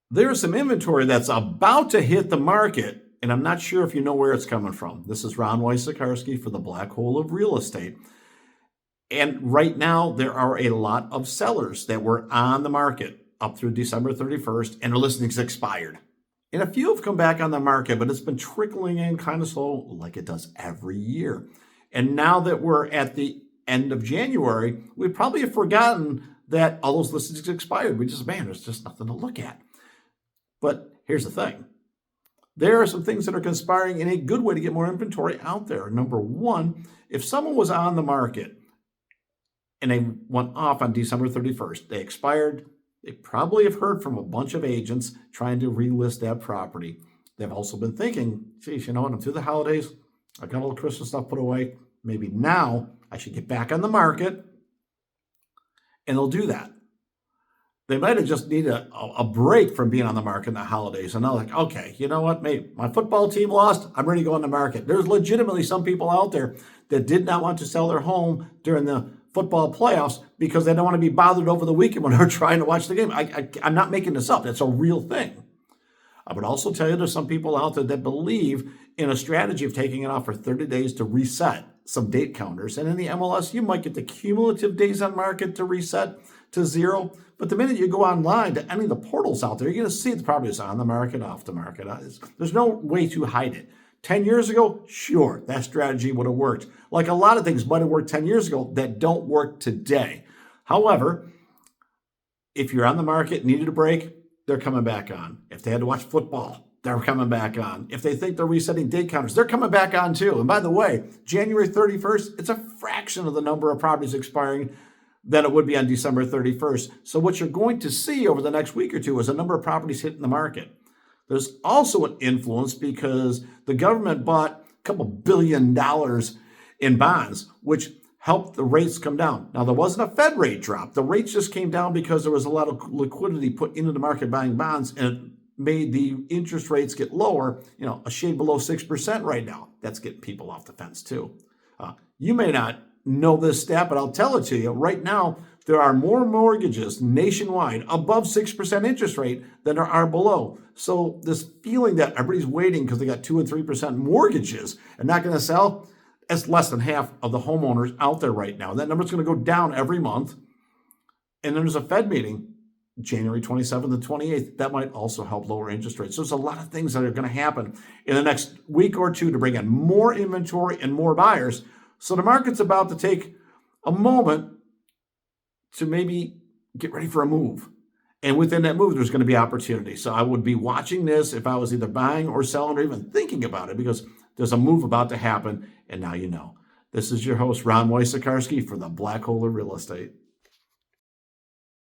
There's some inventory that's about to hit the market, and I'm not sure if you know where it's coming from. This is Ron Wysokarski for the Black Hole of Real Estate. And right now, there are a lot of sellers that were on the market up through December 31st, and their listings expired. And a few have come back on the market, but it's been trickling in kind of slow, like it does every year. And now that we're at the end of January, we probably have forgotten that all those listings expired. We just, man, there's just nothing to look at. But here's the thing. There are some things that are conspiring in a good way to get more inventory out there. Number one, if someone was on the market and they went off on December 31st, they expired, they probably have heard from a bunch of agents trying to relist that property. They've also been thinking, geez, you know what, I'm through the holidays, I got all the Christmas stuff put away, maybe now I should get back on the market, and they'll do that. They might have just needed a break from being on the market in the holidays. And they're like, okay, you know what? Maybe my football team lost. I'm ready to go on the market. There's legitimately some people out there that did not want to sell their home during the football playoffs because they don't want to be bothered over the weekend when they're trying to watch the game. I'm not making this up. That's a real thing. I would also tell you there's some people out there that believe in a strategy of taking it off for 30 days to reset some date counters. And in the MLS, you might get the cumulative days on market to reset to zero. But the minute you go online to any of the portals out there, you're going to see the property is on the market, off the market. There's no way to hide it. 10 years ago, sure, that strategy would have worked. Like a lot of things might have worked 10 years ago that don't work today. However, if you're on the market, needed a break, they're coming back on. If they had to watch football, they're coming back on. If they think they're resetting date counters, they're coming back on too. And by the way, January 31st, it's a fraction of the number of properties expiring than it would be on December 31st. So what you're going to see over the next week or two is a number of properties hitting the market. There's also an influence because the government bought a couple $1 billion in bonds, which helped the rates come down. Now, there wasn't a Fed rate drop. The rates just came down because there was a lot of liquidity put into the market buying bonds, and it made the interest rates get lower, a shade below 6% right now. That's getting people off the fence too. You may not know this stat, but I'll tell it to you. Right now, there are more mortgages nationwide above 6% interest rate than there are below. So this feeling that everybody's waiting because they got 2 and 3% mortgages and not going to sell, that's less than half of the homeowners out there right now. That number's going to go down every month. And then there's a Fed meeting January 27th and 28th. That might also help lower interest rates. So there's a lot of things that are going to happen in the next week or two to bring in more inventory and more buyers. So the market's about to take a moment to maybe get ready for a move. And within that move, there's going to be opportunity. So I would be watching this if I was either buying or selling or even thinking about it because there's a move about to happen. And now you know. This is your host, Ron Wysokarski for the Black Hole of Real Estate.